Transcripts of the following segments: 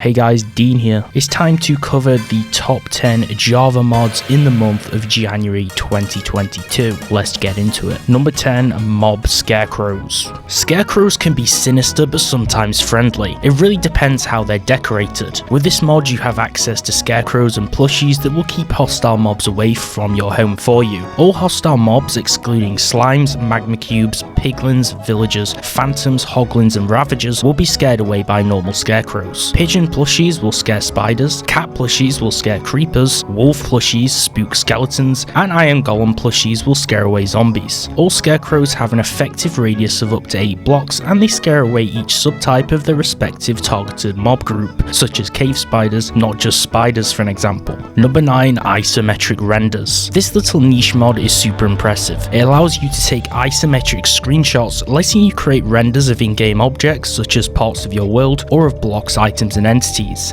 Hey guys, Dean here. It's time to cover the top 10 Java mods in the month of January 2022. Let's get into it. Number 10, Mob Scarecrows. Scarecrows can be sinister but sometimes friendly. It really depends how they're decorated. With this mod you have access to scarecrows and plushies that will keep hostile mobs away from your home for you. All hostile mobs excluding slimes, magma cubes, piglins, villagers, phantoms, hoglins and ravagers will be scared away by normal scarecrows. Pigeon plushies will scare spiders, cat plushies will scare creepers, wolf plushies spook skeletons, and iron golem plushies will scare away zombies. All scarecrows have an effective radius of up to 8 blocks and they scare away each subtype of their respective targeted mob group, such as cave spiders, not just spiders for an example. Number 9, Isometric Renders. This little niche mod is super impressive. It allows you to take isometric screenshots, letting you create renders of in-game objects such as parts of your world or of blocks, items and entities.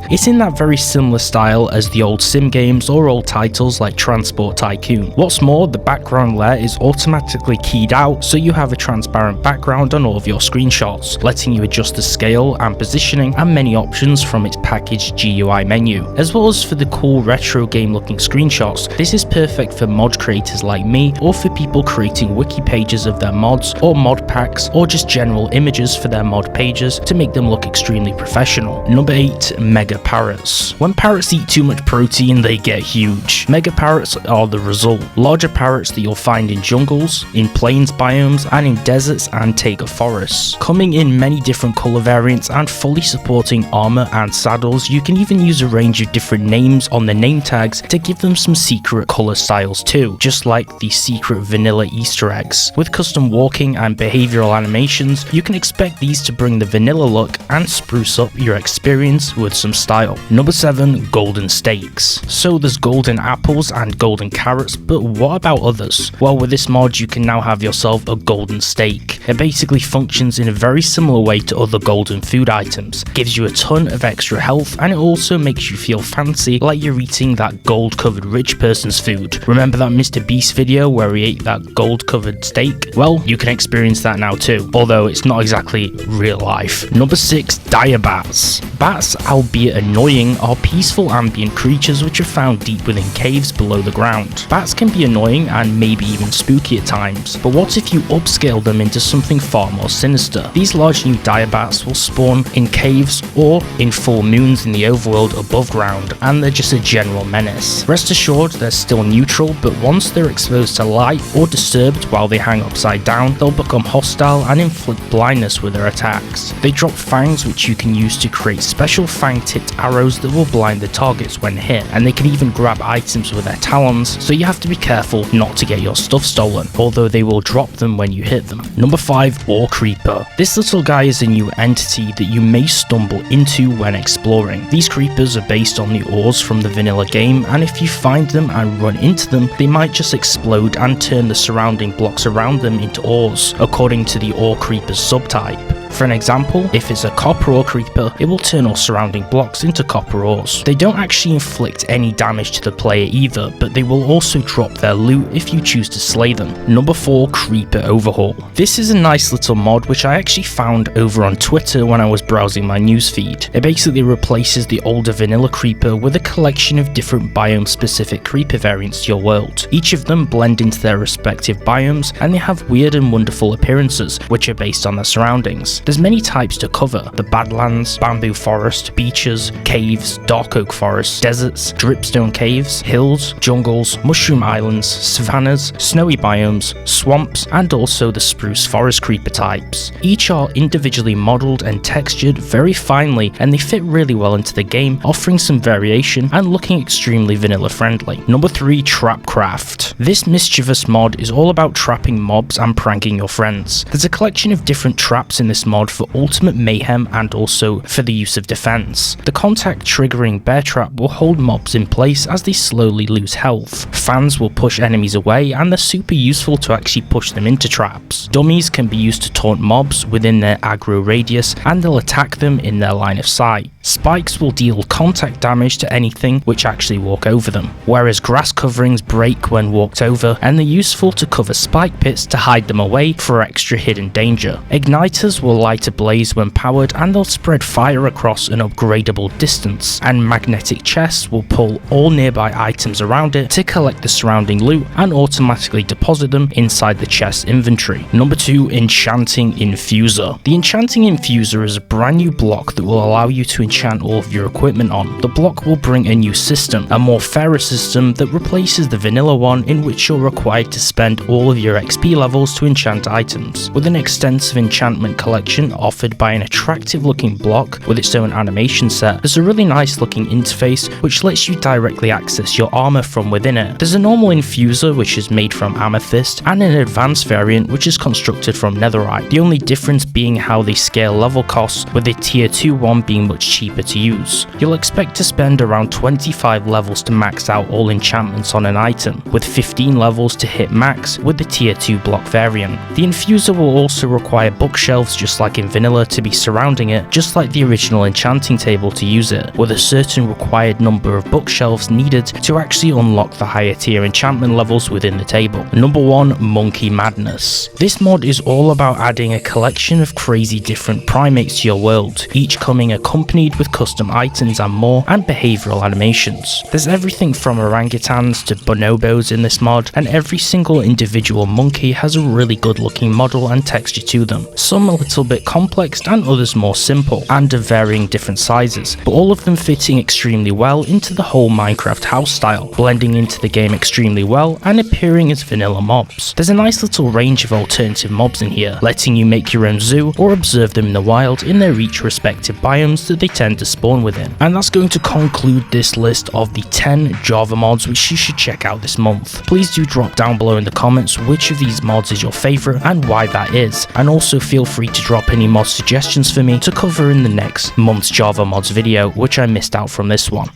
It's in that very similar style as the old sim games or old titles like Transport Tycoon. What's more, the background layer is automatically keyed out, so you have a transparent background on all of your screenshots, letting you adjust the scale and positioning and many options from its packaged GUI menu. As well as for the cool retro game looking screenshots, this is perfect for mod creators like me or for people creating wiki pages of their mods or mod packs or just general images for their mod pages to make them look extremely professional. Number 8, MegaParrots. When parrots eat too much protein, they get huge. MegaParrots are the result. Larger parrots that you'll find in jungles, in plains biomes, and in deserts and taiga forests. Coming in many different color variants and fully supporting armor and saddles, you can even use a range of different names on the name tags to give them some secret color styles too, just like the secret vanilla Easter eggs. With custom walking and behavioral animations, you can expect these to bring the vanilla look and spruce up your experience with some style. Number 7, Golden Steaks. So there's golden apples and golden carrots, but what about others? Well, with this mod you can now have yourself a golden steak. It basically functions in a very similar way to other golden food items, gives you a ton of extra health, and it also makes you feel fancy like you're eating that gold covered rich person's food. Remember that Mr. Beast video where he ate that gold covered steak? Well, you can experience that now too, although it's not exactly real life. Number 6, Direbats. Bats, albeit annoying, are peaceful ambient creatures which are found deep within caves below the ground. Bats can be annoying and maybe even spooky at times, but what if you upscale them into something far more sinister? These large new Direbats will spawn in caves or in full moons in the overworld above ground, and they're just a general menace. Rest assured they're still neutral, but once they're exposed to light or disturbed while they hang upside down, they'll become hostile and inflict blindness with their attacks. They drop fangs which you can use to create special fang-tipped arrows that will blind the targets when hit, and they can even grab items with their talons, so you have to be careful not to get your stuff stolen, although they will drop them when you hit them. Number 5, Ore Creeper. This little guy is a new entity that you may stumble into when exploring. These creepers are based on the ores from the vanilla game, and if you find them and run into them, they might just explode and turn the surrounding blocks around them into ores, according to the Ore Creeper's subtype. For an example, if it's a copper ore creeper, it will turn all surrounding blocks into copper ores. They don't actually inflict any damage to the player either, but they will also drop their loot if you choose to slay them. Number 4, Creeper Overhaul. This is a nice little mod which I actually found over on Twitter when I was browsing my newsfeed. It basically replaces the older vanilla creeper with a collection of different biome specific creeper variants to your world. Each of them blend into their respective biomes and they have weird and wonderful appearances which are based on their surroundings. There's many types to cover: the Badlands, Bamboo Forest, beaches, caves, dark oak forests, deserts, dripstone caves, hills, jungles, mushroom islands, savannas, snowy biomes, swamps, and also the spruce forest creeper types. Each are individually modelled and textured very finely, and they fit really well into the game, offering some variation and looking extremely vanilla friendly. Number 3, TrapCraft. This mischievous mod is all about trapping mobs and pranking your friends. There's a collection of different traps in this mod for ultimate mayhem and also for the use of defense. The contact triggering bear trap will hold mobs in place as they slowly lose health. Fans will push enemies away and they're super useful to actually push them into traps. Dummies can be used to taunt mobs within their aggro radius and they'll attack them in their line of sight. Spikes will deal contact damage to anything which actually walk over them, whereas grass coverings break when walked over, and they're useful to cover spike pits to hide them away for extra hidden danger. Igniters will light a blaze when powered, and they'll spread fire across an upgradable distance, and magnetic chests will pull all nearby items around it to collect the surrounding loot and automatically deposit them inside the chest inventory. Number 2, Enchanting Infuser. The Enchanting Infuser is a brand new block that will allow you to enchant all of your equipment on. The block will bring a new system, a more fairer system that replaces the vanilla one in which you're required to spend all of your XP levels to enchant items. With an extensive enchantment collection offered by an attractive looking block with its own animation set, there's a really nice looking interface which lets you directly access your armor from within it. There's a normal infuser which is made from amethyst, and an advanced variant which is constructed from netherite, the only difference being how they scale level costs, with the tier 2 one being much cheaper to use. You'll expect to spend around 25 levels to max out all enchantments on an item, with 15 levels to hit max with the tier 2 block variant. The infuser will also require bookshelves just like in vanilla to be surrounding it, just like the original enchanting table to use it, with a certain required number of bookshelves needed to actually unlock the higher tier enchantment levels within the table. Number 1, Monke Madness. This mod is all about adding a collection of crazy different primates to your world, each coming accompanied with custom items and more, and behavioural animations. There's everything from orangutans to bonobos in this mod, and every single individual monkey has a really good looking model and texture to them, some a little bit complex and others more simple, and of varying different sizes, but all of them fitting extremely well into the whole Minecraft house style, blending into the game extremely well and appearing as vanilla mobs. There's a nice little range of alternative mobs in here, letting you make your own zoo or observe them in the wild in their each respective biomes that they tend to spawn within. And that's going to conclude this list of the 10 Java mods which you should check out this month. Please do drop down below in the comments which of these mods is your favourite and why that is, and also feel free to drop any mod suggestions for me to cover in the next month's Java mods video which I missed out from this one.